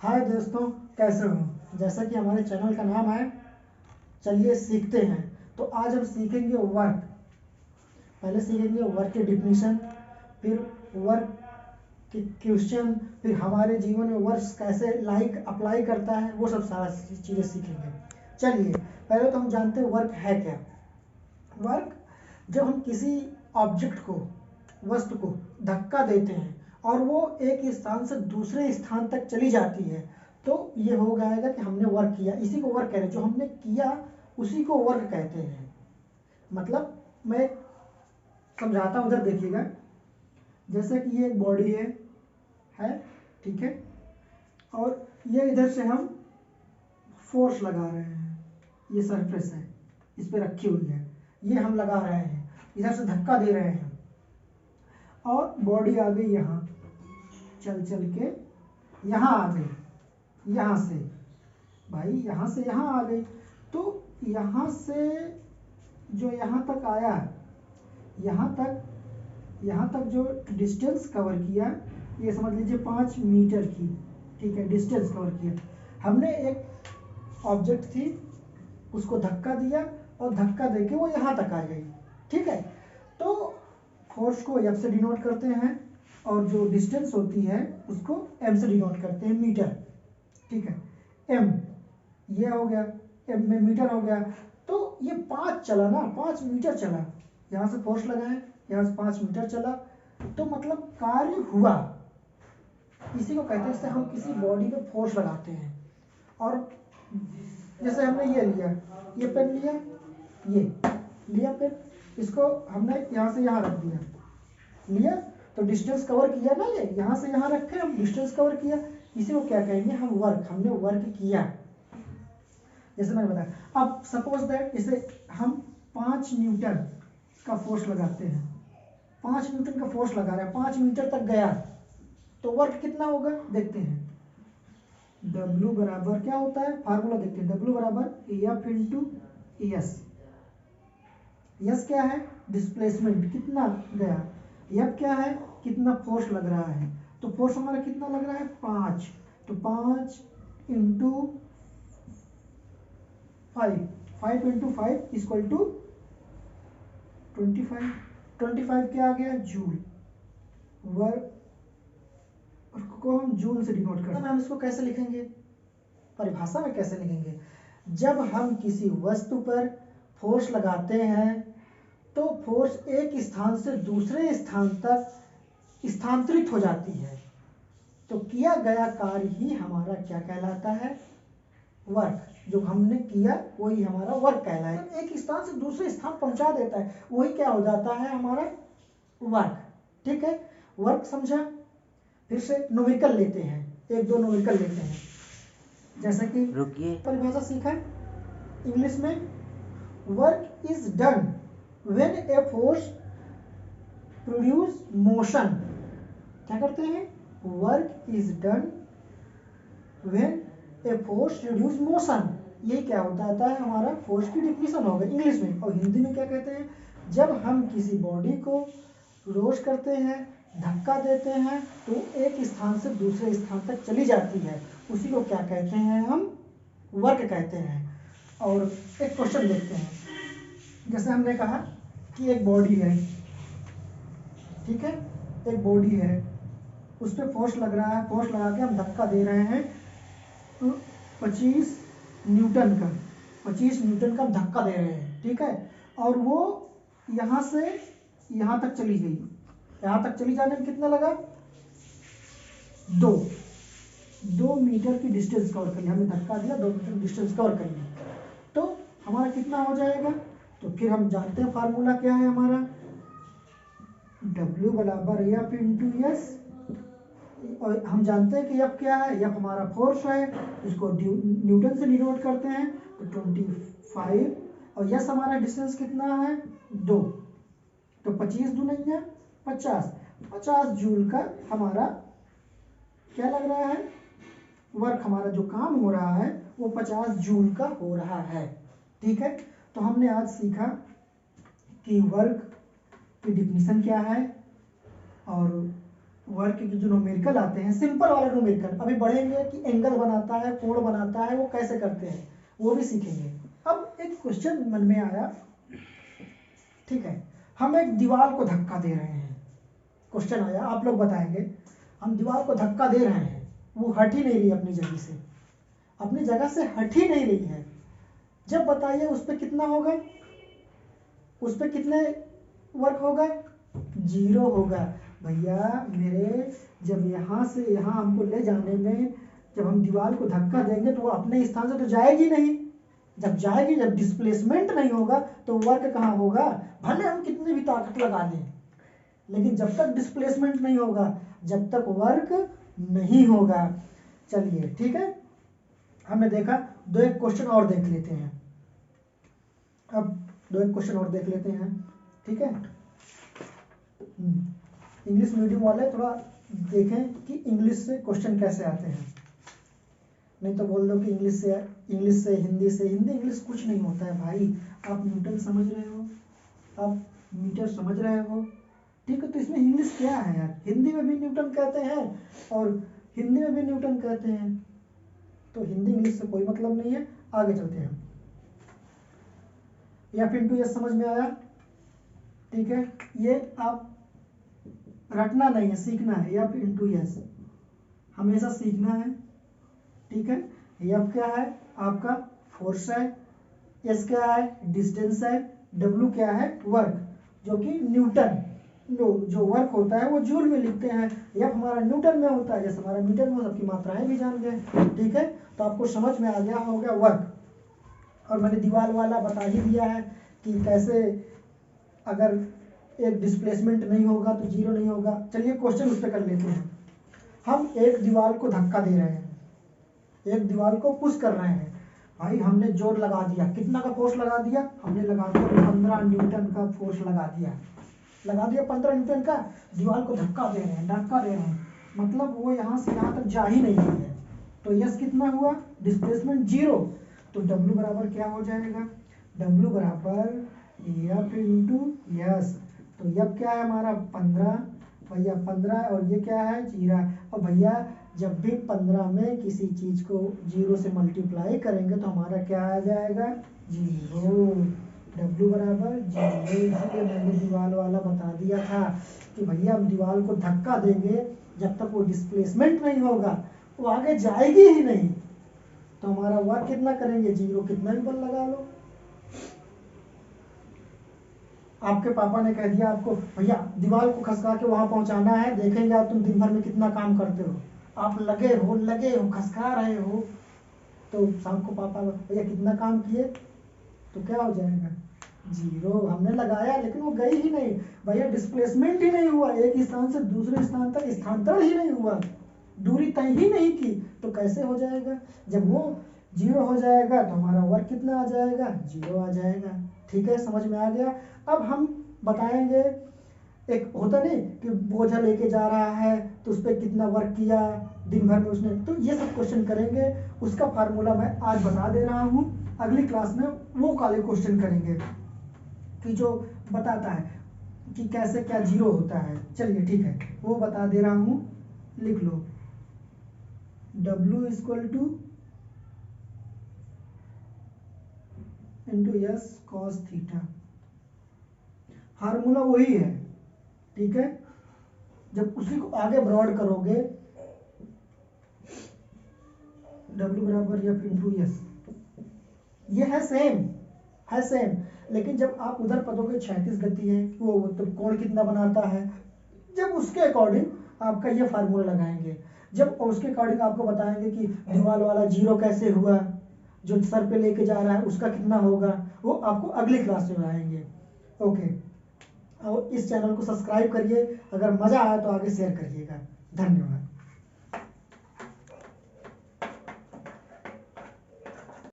हाय दोस्तों, कैसे हो। जैसा कि हमारे चैनल का नाम है चलिए सीखते हैं। तो आज हम सीखेंगे वर्क। पहले सीखेंगे वर्क की डिफिनीशन, फिर वर्क के क्वेश्चन, फिर हमारे जीवन में वर्क कैसे अप्लाई करता है, वो सब सारा चीज़ें सीखेंगे। चलिए पहले तो हम जानते हैं वर्क है क्या। वर्क जब हम किसी ऑब्जेक्ट को, वस्तु को धक्का देते हैं और वो एक स्थान से दूसरे स्थान तक चली जाती है, तो ये हो जाएगा कि हमने वर्क किया। इसी को वर्क कह रहे हैं, जो हमने किया उसी को वर्क कहते हैं। मतलब मैं समझाता हूँ, उधर देखिएगा। जैसे कि ये एक बॉडी है, ठीक है, और ये इधर से हम फोर्स लगा रहे हैं। ये सरफेस है, इस पे रखी हुई है, ये हम लगा रहे हैं, इधर से धक्का दे रहे हैं और बॉडी आ गई यहाँ, चल चल के यहाँ आ गई। यहाँ से भाई, यहाँ से यहाँ आ गई। तो यहाँ से जो यहाँ तक आया, यहाँ तक जो डिस्टेंस कवर किया, ये समझ लीजिए 5 मीटर की, ठीक है, डिस्टेंस कवर किया। हमने एक ऑब्जेक्ट थी, उसको धक्का दिया और धक्का देके वो यहाँ तक आ गई, ठीक है। तो फोर्स को एफ से डिनोट करते हैं और जो डिस्टेंस होती है उसको एम से डिनोट करते हैं, मीटर, ठीक है। एम ये हो गया, एम में मीटर हो गया। तो ये 5 चला ना, 5 मीटर चला, यहाँ से फोर्स लगाए, यहाँ से 5 मीटर चला, तो मतलब कार्य हुआ। इसी को कहते हैं, इससे हम किसी बॉडी पे फोर्स लगाते हैं। और जैसे हमने ये लिया, ये पेन लिया, ये लिया पेन, इसको हमने यहाँ से यहाँ रख दिया, लिया तो डिस्टेंस कवर किया ना, ये यहाँ से यहाँ रखे, हम डिस्टेंस कवर किया। इसी को क्या कहेंगे हम, वर्क। हमने वर्क किया, जैसे मैंने बताया। अब सपोज दैट इसे हम 5 न्यूटन का फोर्स लगाते हैं, 5 न्यूटन का फोर्स लगा रहे हैं, 5 मीटर तक गया, तो वर्क कितना होगा देखते हैं। W बराबर क्या होता है, फार्मूला देखते हैं। W बराबर एफ इंटू एस। एस क्या है, डिस्प्लेसमेंट, कितना गया। एफ क्या है, कितना फोर्स लग रहा है। तो फोर्स हमारा कितना लग रहा है, 5। तो 5 इंटू 5 इंटू 5 इक्वल टू 25। 25 क्या आ गया, जूल। वर्क को हम जूल से डिनोट करते हैं। हम इसको कैसे लिखेंगे, परिभाषा में कैसे लिखेंगे। जब हम किसी वस्तु पर फोर्स लगाते हैं तो फोर्स एक स्थान से दूसरे स्थान तक स्थानांतरित हो जाती है, तो किया गया कार्य ही हमारा क्या कहलाता है, वर्क। जो हमने किया वही हमारा वर्क कहलाता है। एक स्थान से दूसरे स्थान पहुंचा देता है, वही क्या हो जाता है, हमारा वर्क, ठीक है। वर्क समझा। फिर से न्यूमेरिकल लेते हैं, एक दो न्यूमेरिकल लेते हैं। जैसे कि रुकिए, परिभाषा सीखा इंग्लिश में, work is done when a force produce motion. क्या करते हैं, work is done when a force produce motion. ये क्या होता है, हमारा फोर्स की डिफिनीशन होगा इंग्लिश में। और हिंदी में क्या कहते हैं, जब हम किसी बॉडी को रोश करते हैं, धक्का देते हैं, तो एक स्थान से दूसरे स्थान तक चली जाती है, उसी को क्या कहते हैं, हम वर्क कहते हैं। और एक क्वेश्चन देखते हैं। जैसे हमने कहा कि एक बॉडी है, ठीक है, एक बॉडी है, उस पर फोर्स लग रहा है, फोर्स लगा के हम धक्का दे रहे हैं, तो 25 न्यूटन का, 25 न्यूटन का धक्का दे रहे हैं, ठीक है। और वो यहाँ से यहाँ तक चली गई, यहाँ तक चली जाने में कितना लगा, 2 मीटर की डिस्टेंस कवर कर लिया, हमने धक्का दिया, 2 मीटर डिस्टेंस कवर कर लिया, तो हमारा कितना हो जाएगा। तो फिर हम जानते हैं फार्मूला क्या है हमारा, W बराबर एफ इंटू एस। और हम जानते हैं कि एफ क्या है, एफ हमारा फोर्स है, इसको न्यूटन से डिनोट करते हैं, तो 25। और यस हमारा डिस्टेंस कितना है, 2, तो 25 दूनी 50, 50 जूल का हमारा क्या लग रहा है, वर्क। हमारा जो काम हो रहा है वो 50 जूल का हो रहा है, ठीक है। तो हमने आज सीखा कि वर्क की डिफिनीशन क्या है और वर्क के जो न्यूमेरिकल आते हैं, सिंपल वाला न्यूमेरिकल, अभी बढ़ेंगे कि एंगल बनाता है, कोण बनाता है, वो कैसे करते हैं वो भी सीखेंगे। अब एक क्वेश्चन मन में आया, ठीक है, हम एक दीवार को धक्का दे रहे हैं, क्वेश्चन आया, आप लोग बताएंगे, हम दीवार को धक्का दे रहे हैं, वो हट ही नहीं रही अपनी जगह से, अपनी जगह से हट ही नहीं रही है। जब बताइए उस पर कितना होगा, उस पर कितने वर्क होगा, 0 होगा। भैया मेरे, जब यहाँ से यहाँ हमको ले जाने में, जब हम दीवार को धक्का देंगे तो वो अपने स्थान से तो जाएगी नहीं, जब जाएगी, जब डिस्प्लेसमेंट नहीं होगा तो वर्क कहाँ होगा, भले हम कितनी भी ताकत लगा लें, लेकिन जब तक डिस्प्लेसमेंट नहीं होगा, जब तक वर्क नहीं होगा। चलिए ठीक है, हमने देखा, दो एक क्वेश्चन और देख लेते हैं, अब दो एक क्वेश्चन और देख लेते हैं, ठीक है। इंग्लिश मीडियम वाले थोड़ा देखें कि इंग्लिश से क्वेश्चन कैसे आते हैं, नहीं तो बोल दो कि इंग्लिश से हिंदी से, हिंदी इंग्लिश कुछ नहीं होता है भाई। आप न्यूटन समझ रहे हो, आप मीटर समझ रहे हो, ठीक है, तो इसमें इंग्लिश क्या है यार, हिंदी में भी न्यूटन कहते हैं और हिंदी में भी न्यूटन कहते हैं, तो हिंदी इंग्लिश से कोई मतलब नहीं है। आगे चलते हैं, एफ इंटू एस समझ में आया, ठीक है, ये आप रटना नहीं है, सीखना है, एफ इंटू एस हमेशा सीखना है, ठीक है। एफ क्या है आपका फोर्स है, एस क्या है डिस्टेंस है, डब्ल्यू क्या है वर्क, जो कि न्यूटन, जो वर्क होता है वो जूल में लिखते हैं, एफ हमारा न्यूटन में होता है, जैसे हमारा मीटर में, सबकी मात्राएं भी जान गए, ठीक है। तो आपको समझ में आ गया हो गया वर्क, और मैंने दीवार वाला बता ही दिया है कि कैसे अगर एक डिस्प्लेसमेंट नहीं होगा तो 0 नहीं होगा। चलिए क्वेश्चन उस पर कर लेते हैं, हम एक दीवार को धक्का दे रहे हैं, एक दीवार को पुश कर रहे हैं, भाई हमने जोर लगा दिया, कितना का फोर्स लगा दिया, हमने लगा दिया 15 न्यूटन का फोर्स लगा दिया 15 न्यूटन का, दीवार को धक्का दे रहे हैं, मतलब वो यहाँ से यहाँ तक जा ही नहीं रही है, तो यस कितना हुआ, डिस्प्लेसमेंट 0, तो डब्ल्यू बराबर क्या हो जाएगा, डब्ल्यू बराबर एफ इंटू यस, तो एफ क्या है हमारा 15, भैया 15, और ये क्या है 0, और भैया जब भी 15 में किसी चीज़ को 0 से मल्टीप्लाई करेंगे तो हमारा क्या आ जाएगा 0, डब्ल्यू बराबर 0। इसलिए मैंने दीवार वाला बता दिया था कि भैया हम दीवार को धक्का देंगे, जब तक वो डिस्प्लेसमेंट नहीं होगा वो आगे जाएगी ही नहीं, तो हमारा वर्क कितना करेंगे 0, कितना भी बल लगा लो। आपके पापा ने कह दिया आपको, भैया दीवार को खसका के वहां पहुंचाना है, देखेंगे आप तुम दिन भर में कितना काम करते हो, आप लगे हो खसका रहे हो, तो शाम को पापा भैया कितना काम किए, तो क्या हो जाएगा 0, हमने लगाया लेकिन वो गई ही नहीं, भैया डिस्प्लेसमेंट ही नहीं हुआ, एक स्थान से दूसरे स्थान तक स्थानांतरण ही नहीं हुआ, दूरी तय ही नहीं की, तो कैसे हो जाएगा, जब वो 0 हो जाएगा तो हमारा वर्क कितना आ जाएगा 0 आ जाएगा, ठीक है, समझ में आ गया। अब हम बताएंगे, एक होता नहीं कि बोझा लेके जा रहा है तो उस पर कितना वर्क किया दिन भर में उसने, तो ये सब क्वेश्चन करेंगे, उसका फार्मूला मैं आज बता दे रहा हूँ, अगली क्लास में वो काले क्वेश्चन करेंगे कि जो बताता है कि कैसे क्या 0 होता है। चलिए ठीक है, वो बता दे रहा हूँ, लिख लो, W equal two into S cos theta, formula वही है, ठीक है। जब उसी को आगे ब्रॉड करोगे, W बराबर एफ इंटू एस, ये है सेम, लेकिन जब आप उधर पदों के 36 गति है, वो तो कोण कितना बनाता है, जब उसके अकॉर्डिंग आपका ये फार्मूला लगाएंगे, जब उसके अकॉर्डिंग आपको बताएंगे कि दीवार वाला 0 कैसे हुआ, जो सर पे लेके जा रहा है उसका कितना होगा, वो आपको अगली क्लास में बताएंगे। ओके, और इस चैनल को सब्सक्राइब करिए, अगर मज़ा आया तो आगे शेयर करिएगा। धन्यवाद।